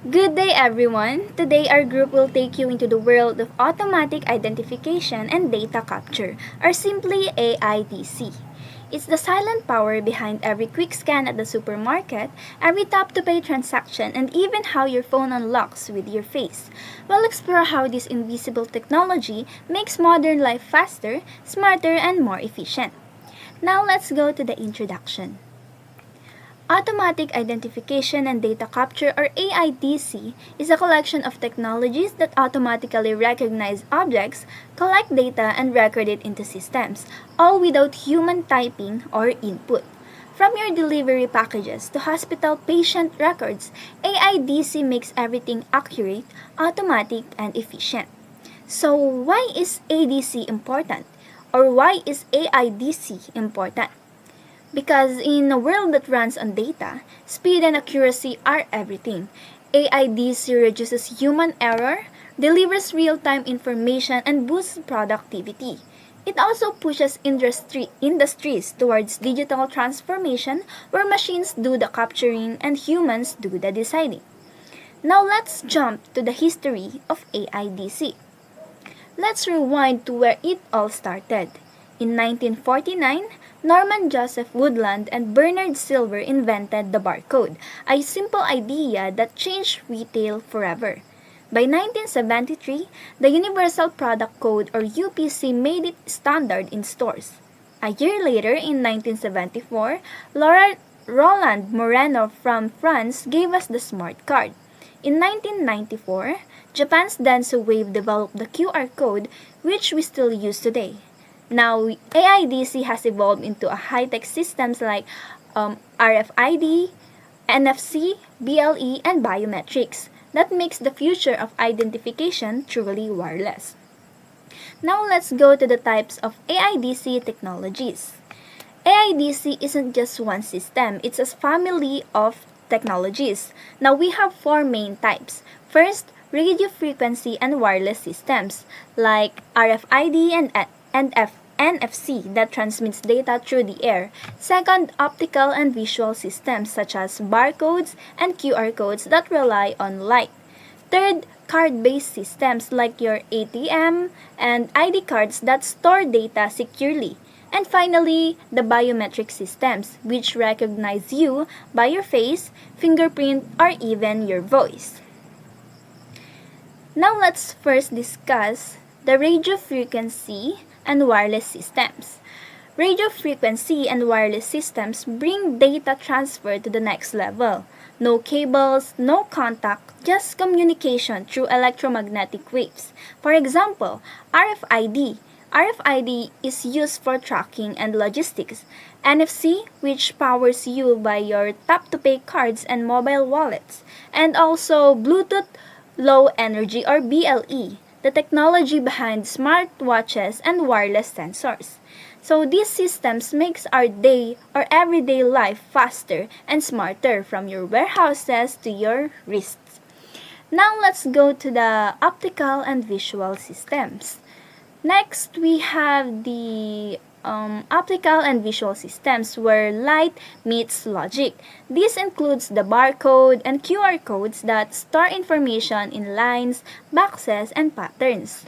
Good day, everyone. Today, our group will take you into the world of automatic identification and data capture, or simply AIDC. It's the silent power behind every quick scan at the supermarket, every tap to pay transaction, and even how your phone unlocks with your face. We'll explore how this invisible technology makes modern life faster, smarter, and more efficient. Now, let's go to the introduction. Automatic Identification and Data Capture, or AIDC, is a collection of technologies that automatically recognize objects, collect data, and record it into systems, all without human typing or input. From your delivery packages to hospital patient records, AIDC makes everything accurate, automatic, and efficient. So, why is ADC important? Or why is AIDC important? Because in a world that runs on data, speed and accuracy are everything. AIDC reduces human error, delivers real-time information, and boosts productivity. It also pushes industries towards digital transformation where machines do the capturing and humans do the deciding. Now let's jump to the history of AIDC. Let's rewind to where it all started. In 1949, Norman Joseph Woodland and Bernard Silver invented the barcode, a simple idea that changed retail forever. By 1973, the Universal Product Code or UPC made it standard in stores. A year later, in 1974, Roland Moreno from France gave us the smart card. In 1994, Japan's Dentsu Wave developed the QR code, which we still use today. Now, AIDC has evolved into a high-tech systems like RFID, NFC, BLE, and biometrics that makes the future of identification truly wireless. Now let's go to the types of AIDC technologies. AIDC isn't just one system, it's a family of technologies. Now we have four main types. First, radio frequency and wireless systems like RFID and NFC that transmits data through the air. Second, optical and visual systems such as barcodes and QR codes that rely on light. Third, card-based systems like your ATM and ID cards that store data securely. And finally, the biometric systems, which recognize you by your face, fingerprint, or even your voice. Now let's first discuss the radio frequency and wireless systems. Radio frequency and wireless systems bring data transfer to the next level. No cables, no contact, just communication through electromagnetic waves. For example, RFID. RFID is used for tracking and logistics. NFC, which powers you by your tap-to-pay cards and mobile wallets. And also Bluetooth Low Energy or BLE, the technology behind smartwatches and wireless sensors. So these systems makes our day or everyday life faster and smarter from your warehouses to your wrists. Now let's go to the optical and visual systems. Next, we have the optical and visual systems where light meets logic. This includes the barcode and QR codes that store information in lines, boxes, and patterns.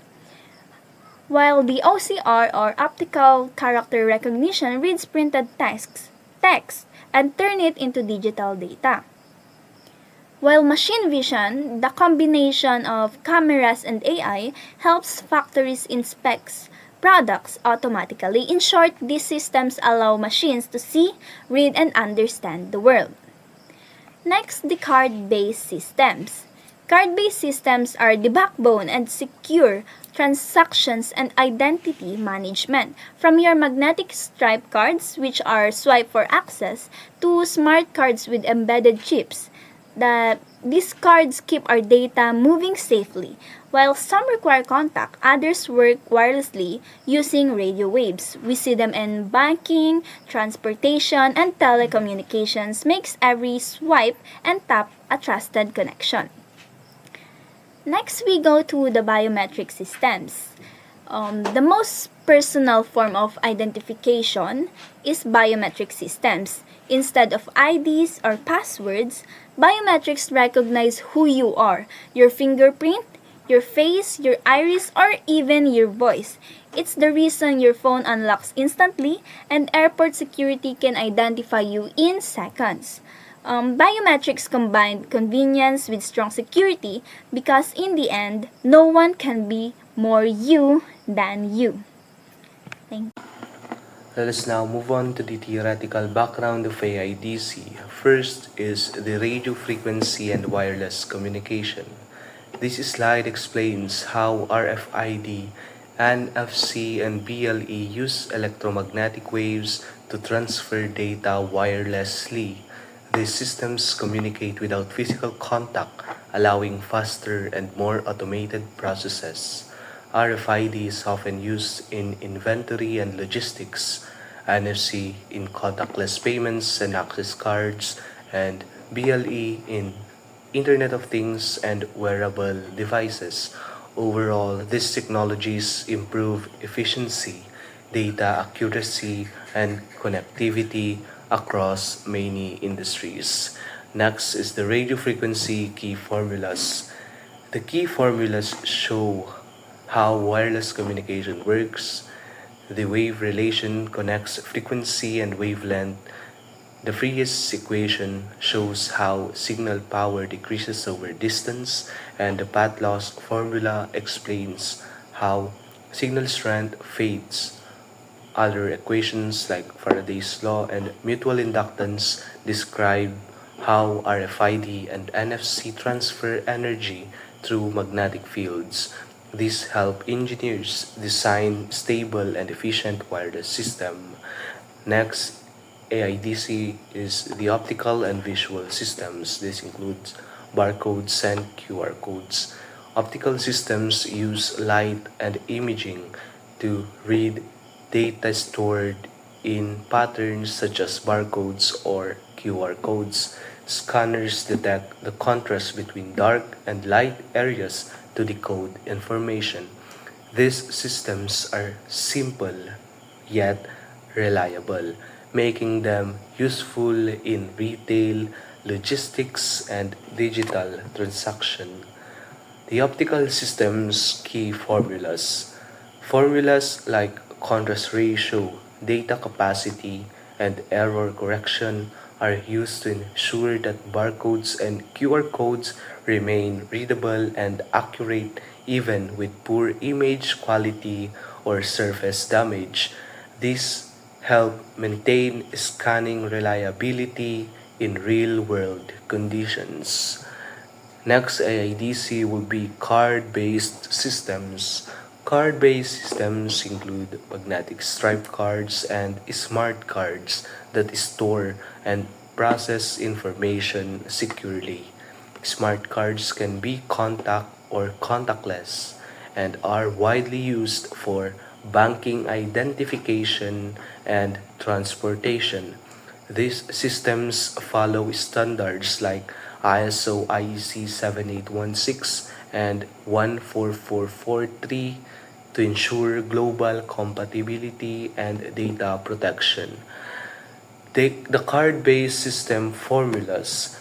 While the OCR or optical character recognition reads printed text and turn it into digital data. While machine vision, the combination of cameras and AI, helps factories inspect products automatically. In short, these systems allow machines to see, read, and understand the world. Next, the card-based systems. Card-based systems are the backbone and secure transactions and identity management. From your magnetic stripe cards, which are swipe for access, to smart cards with embedded chips. These cards keep our data moving safely. While some require contact, others work wirelessly using radio waves. We see them in banking, transportation, and telecommunications makes every swipe and tap a trusted connection. Next, we go to the biometric systems. The most personal form of identification is biometric systems. Instead of IDs or passwords, biometrics recognize who you are, your fingerprint, your face, your iris, or even your voice. It's the reason your phone unlocks instantly and airport security can identify you in seconds. Biometrics combine convenience with strong security because in the end, no one can be more you than you. Thank you. Let us now move on to the theoretical background of AIDC. First is the radio frequency and wireless communication. This slide explains how RFID, NFC, and BLE use electromagnetic waves to transfer data wirelessly. These systems communicate without physical contact, allowing faster and more automated processes. RFID is often used in inventory and logistics, NFC in contactless payments and access cards, and BLE in Internet of Things and wearable devices. Overall, these technologies improve efficiency, data accuracy, and connectivity across many industries. Next is the radio frequency key formulas. The key formulas show how wireless communication works. The wave relation connects frequency and wavelength. The Friis equation shows how signal power decreases over distance, and the path loss formula explains how signal strength fades. Other equations like Faraday's law and mutual inductance describe how RFID and NFC transfer energy through magnetic fields. These help engineers design stable and efficient wireless system. Next, AIDC is the optical and visual systems. This includes barcodes and QR codes. Optical systems use light and imaging to read data stored in patterns such as barcodes or QR codes. Scanners detect the contrast between dark and light areas to decode information. These systems are simple yet reliable, making them useful in retail, logistics, and digital transaction. The optical system's key formulas. Formulas like contrast ratio, data capacity, and error correction are used to ensure that barcodes and QR codes remain readable and accurate even with poor image quality or surface damage. These help maintain scanning reliability in real-world conditions. Next AIDC will be card-based systems. Card-based systems include magnetic stripe cards and smart cards that store and process information securely. Smart cards can be contact or contactless and are widely used for banking identification and transportation. These systems follow standards like ISO IEC 7816 and 14443 to ensure global compatibility and data protection. The card-based system formulas.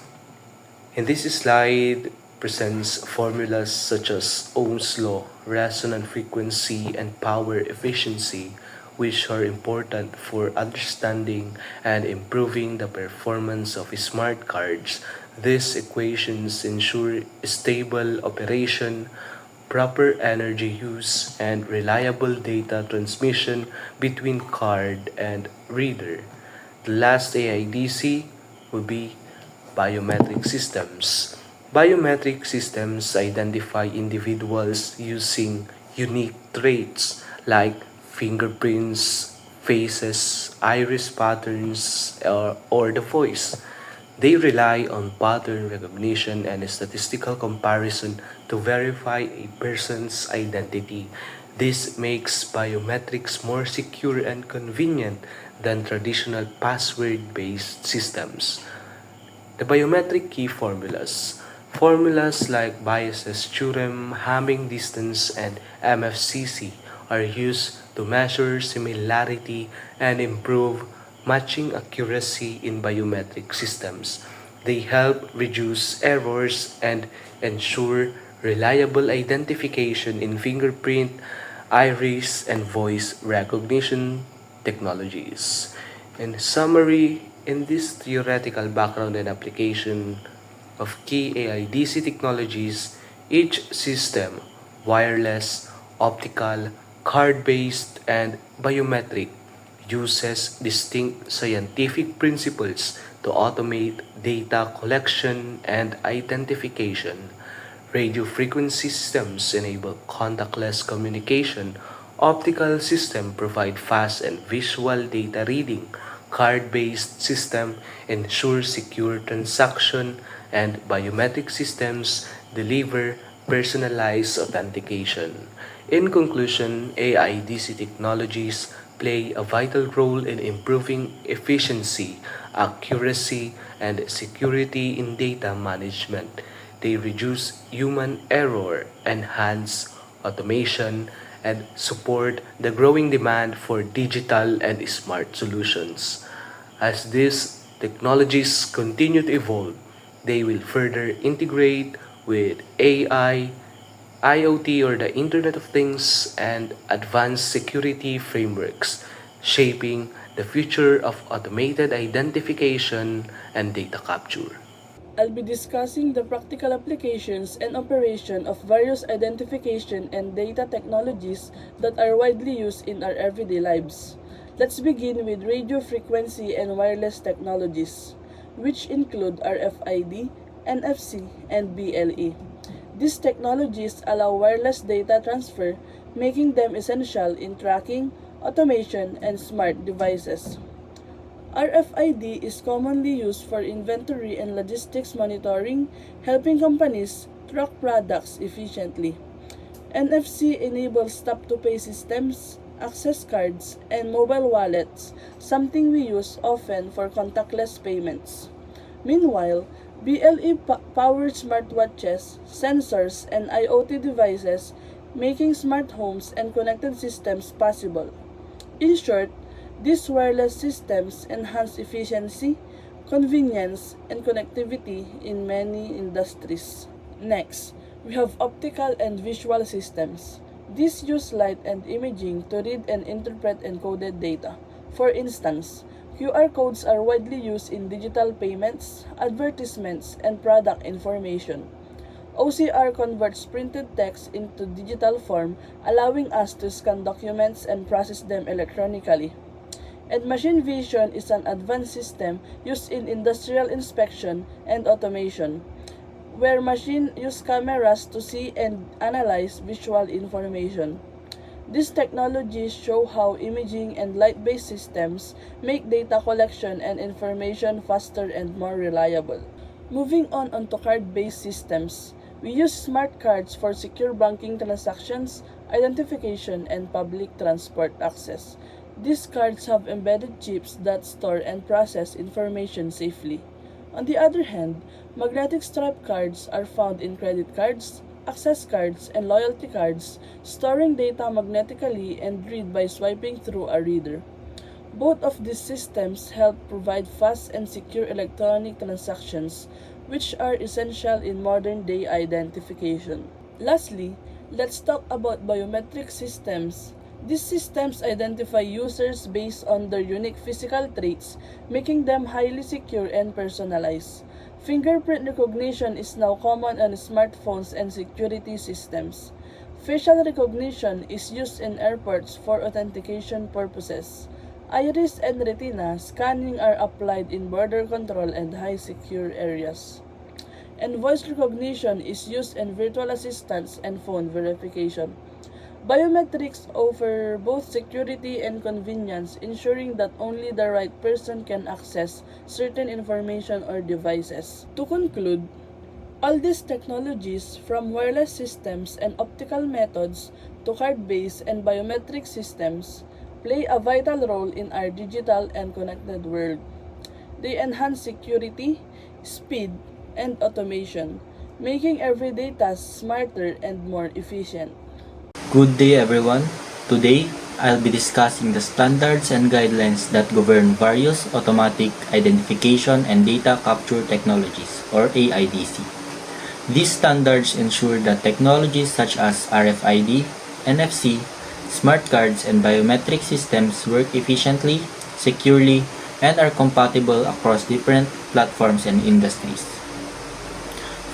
In this slide presents formulas such as Ohm's law, resonant frequency, and power efficiency, which are important for understanding and improving the performance of smart cards. These equations ensure stable operation, proper energy use, and reliable data transmission between card and reader. The last AIDC will be biometric systems. Biometric systems identify individuals using unique traits like fingerprints, faces, iris patterns, or the voice. They rely on pattern recognition and statistical comparison to verify a person's identity. This makes biometrics more secure and convenient than traditional password-based systems. The biometric key formulas. Formulas like Bayes' theorem, Hamming distance, and MFCC are used to measure similarity and improve matching accuracy in biometric systems. They help reduce errors and ensure reliable identification in fingerprint, iris, and voice recognition technologies. In summary, in this theoretical background and application of key AIDC technologies, each system, wireless, optical, card-based, and biometric, uses distinct scientific principles to automate data collection and identification. Radio frequency systems enable contactless communication. Optical systems provide fast and visual data reading. Card-based system ensure secure transaction, and biometric systems deliver personalized authentication. In conclusion, AIDC technologies play a vital role in improving efficiency, accuracy, and security in data management. They reduce human error, enhance automation, and support the growing demand for digital and smart solutions. As these technologies continue to evolve, they will further integrate with AI, IoT or the Internet of Things, and advanced security frameworks, shaping the future of automated identification and data capture. I'll be discussing the practical applications and operation of various identification and data technologies that are widely used in our everyday lives. Let's begin with radio frequency and wireless technologies, which include RFID, NFC, and BLE. These technologies allow wireless data transfer, making them essential in tracking, automation, and smart devices. RFID is commonly used for inventory and logistics monitoring, helping companies track products efficiently. NFC enables tap-to-pay systems, access cards, and mobile wallets, something we use often for contactless payments. Meanwhile, BLE-powered smartwatches, sensors, and IoT devices, making smart homes and connected systems possible. In short, these wireless systems enhance efficiency, convenience, and connectivity in many industries. Next, we have optical and visual systems. These use light and imaging to read and interpret encoded data. For instance, QR codes are widely used in digital payments, advertisements, and product information. OCR converts printed text into digital form, allowing us to scan documents and process them electronically. And machine vision is an advanced system used in industrial inspection and automation, where machines use cameras to see and analyze visual information. These technologies show how imaging and light-based systems make data collection and information faster and more reliable. Moving on onto card-based systems, we use smart cards for secure banking transactions, identification, and public transport access. These cards have embedded chips that store and process information safely. On the other hand, magnetic stripe cards are found in credit cards, access cards, and loyalty cards, storing data magnetically and read by swiping through a reader. Both of these systems help provide fast and secure electronic transactions, which are essential in modern-day identification. Lastly, let's talk about biometric systems. These systems identify users based on their unique physical traits, making them highly secure and personalized. Fingerprint recognition is now common on smartphones and security systems. Facial recognition is used in airports for authentication purposes. Iris and retina scanning are applied in border control and high secure areas. And voice recognition is used in virtual assistants and phone verification. Biometrics offer both security and convenience, ensuring that only the right person can access certain information or devices. To conclude, all these technologies, from wireless systems and optical methods to card-based and biometric systems, play a vital role in our digital and connected world. They enhance security, speed, and automation, making everyday tasks smarter and more efficient. Good day, everyone. Today, I'll be discussing the standards and guidelines that govern various automatic identification and data capture technologies, or AIDC. These standards ensure that technologies such as RFID, NFC, smart cards, and biometric systems work efficiently, securely, and are compatible across different platforms and industries.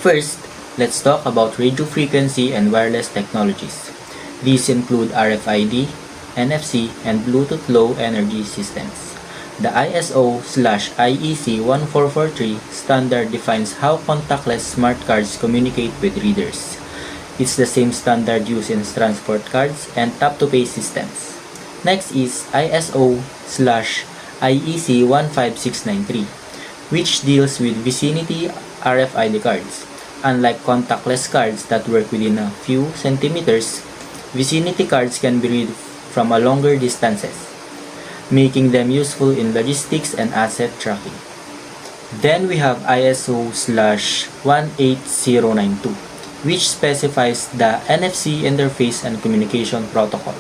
First, let's talk about radio frequency and wireless technologies. These include RFID, NFC, and Bluetooth Low Energy systems. The ISO/IEC 1443 standard defines how contactless smart cards communicate with readers. It's the same standard used in transport cards and tap-to-pay systems. Next is ISO/IEC 15693, which deals with vicinity RFID cards. Unlike contactless cards that work within a few centimeters, vicinity cards can be read from a longer distances, making them useful in logistics and asset tracking. Then we have ISO/18092, which specifies the NFC interface and communication protocol.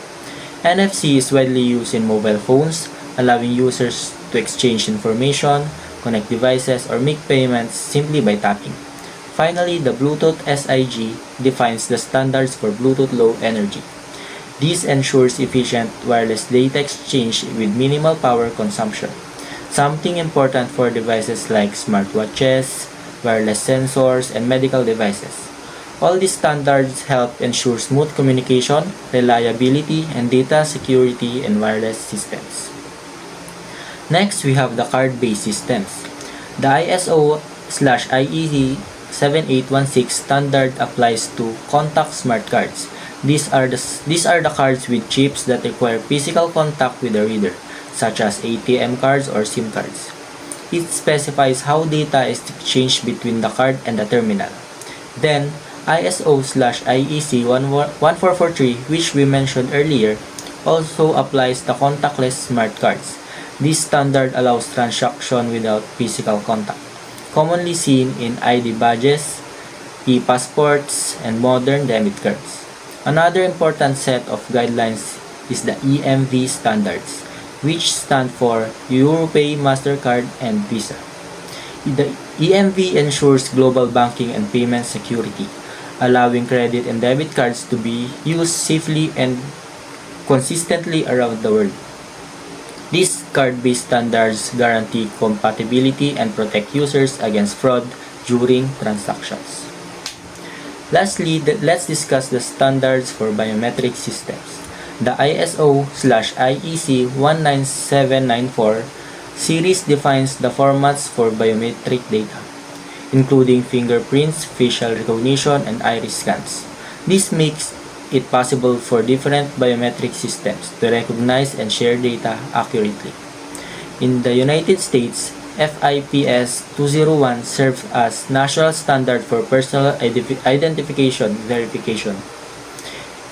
NFC is widely used in mobile phones, allowing users to exchange information, connect devices, or make payments simply by tapping. Finally, the Bluetooth SIG defines the standards for Bluetooth Low Energy. This ensures efficient wireless data exchange with minimal power consumption, something important for devices like smartwatches, wireless sensors, and medical devices. All these standards help ensure smooth communication, reliability, and data security in wireless systems. Next, we have the card-based systems. The ISO/IEC 7816 standard applies to contact smart cards. These are the cards with chips that require physical contact with the reader, such as ATM cards or SIM cards. It specifies how data is exchanged between the card and the terminal. Then, ISO/IEC 1443, which we mentioned earlier, also applies to contactless smart cards. This standard allows transaction without physical contact, commonly seen in ID badges, e-passports, and modern debit cards. Another important set of guidelines is the EMV standards, which stand for Europay, MasterCard, and Visa. The EMV ensures global banking and payment security, allowing credit and debit cards to be used safely and consistently around the world. These card-based standards guarantee compatibility and protect users against fraud during transactions. Lastly, let's discuss the standards for biometric systems. The ISO/IEC 19794 series defines the formats for biometric data, including fingerprints, facial recognition, and iris scans. This makes it possible for different biometric systems to recognize and share data accurately. In the United States, FIPS 201 serves as national standard for personal identification verification,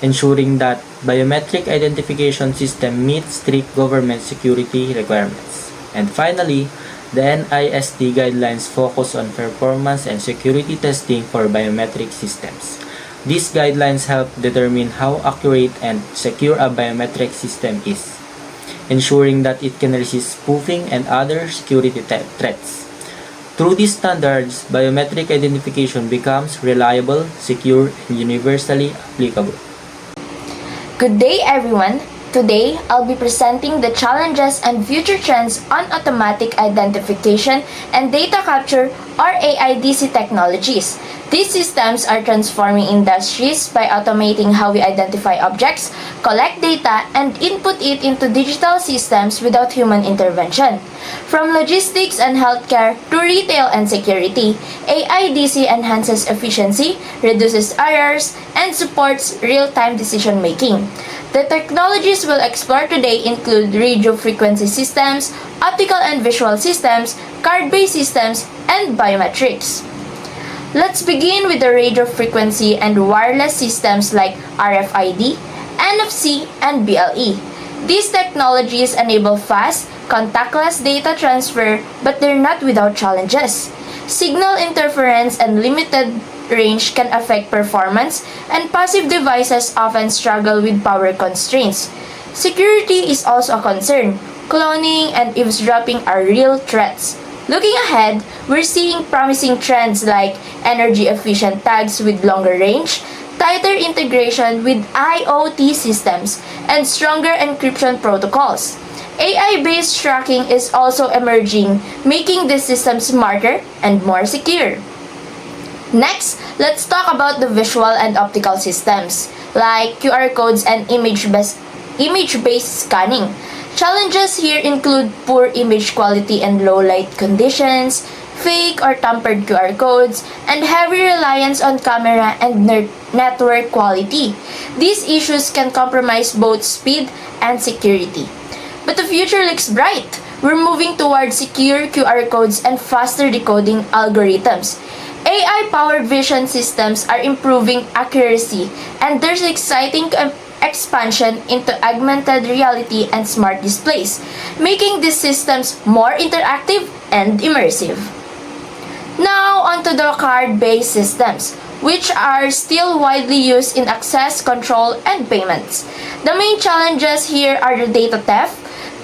ensuring that biometric identification system meets strict government security requirements. And finally, the NIST guidelines focus on performance and security testing for biometric systems. These guidelines help determine how accurate and secure a biometric system is, ensuring that it can resist spoofing and other security threats. Through these standards, biometric identification becomes reliable, secure, and universally applicable. Good day, everyone. Today, I'll be presenting the challenges and future trends on automatic identification and data capture or AIDC technologies. These systems are transforming industries by automating how we identify objects, collect data, and input it into digital systems without human intervention. From logistics and healthcare to retail and security, AIDC enhances efficiency, reduces errors, and supports real-time decision-making. The technologies we'll explore today include radio frequency systems, optical and visual systems, card-based systems, and biometrics. Let's begin with the radio frequency and wireless systems like RFID, NFC, and BLE. These technologies enable fast, contactless data transfer, but they're not without challenges. Signal interference and limited range can affect performance, and passive devices often struggle with power constraints. Security is also a concern. Cloning and eavesdropping are real threats. Looking ahead, we're seeing promising trends like energy-efficient tags with longer range, tighter integration with IoT systems, and stronger encryption protocols. AI-based tracking is also emerging, making these systems smarter and more secure. Next, let's talk about the visual and optical systems, like QR codes and image-based scanning. Challenges here include poor image quality and low light conditions, fake or tampered QR codes, and heavy reliance on camera and network quality. These issues can compromise both speed and security. But the future looks bright. We're moving towards secure QR codes and faster decoding algorithms. AI-powered vision systems are improving accuracy, and there's exciting expansion into augmented reality and smart displays, making these systems more interactive and immersive. Now, onto the card-based systems, which are still widely used in access control and payments. The main challenges here are the data theft,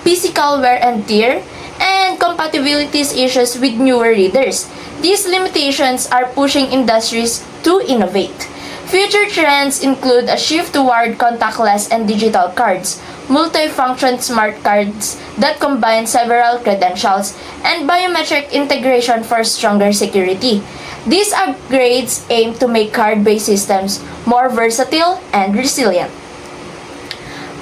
physical wear and tear, and compatibility issues with newer readers. These limitations are pushing industries to innovate. Future trends include a shift toward contactless and digital cards, multifunction smart cards that combine several credentials, and biometric integration for stronger security. These upgrades aim to make card-based systems more versatile and resilient.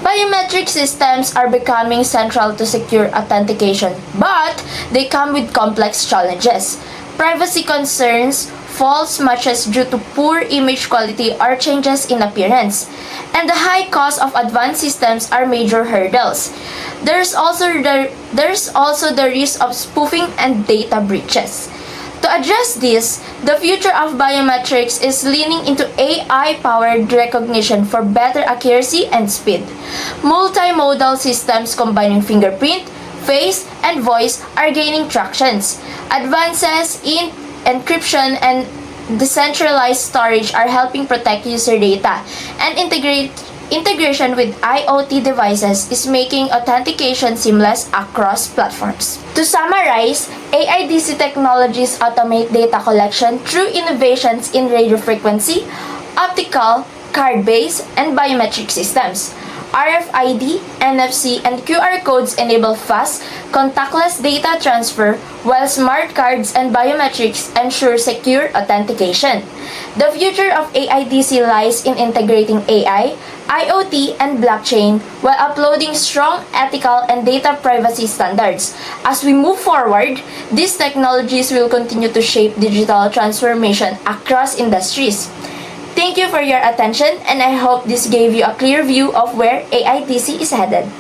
Biometric systems are becoming central to secure authentication, but they come with complex challenges. Privacy concerns, false matches due to poor image quality or changes in appearance, and the high cost of advanced systems are major hurdles. There's also the risk of spoofing and data breaches. To address this, the future of biometrics is leaning into AI-powered recognition for better accuracy and speed. Multimodal systems combining fingerprint, face, and voice are gaining tractions. Advances in encryption and decentralized storage are helping protect user data, and integration with IoT devices is making authentication seamless across platforms. To summarize, AIDC technologies automate data collection through innovations in radio frequency, optical, card-based, and biometric systems. RFID, NFC, and QR codes enable fast, contactless data transfer, while smart cards and biometrics ensure secure authentication. The future of AIDC lies in integrating AI, IoT, and blockchain while uploading strong ethical and data privacy standards. As we move forward, these technologies will continue to shape digital transformation across industries. Thank you for your attention, and I hope this gave you a clear view of where AIDC is headed.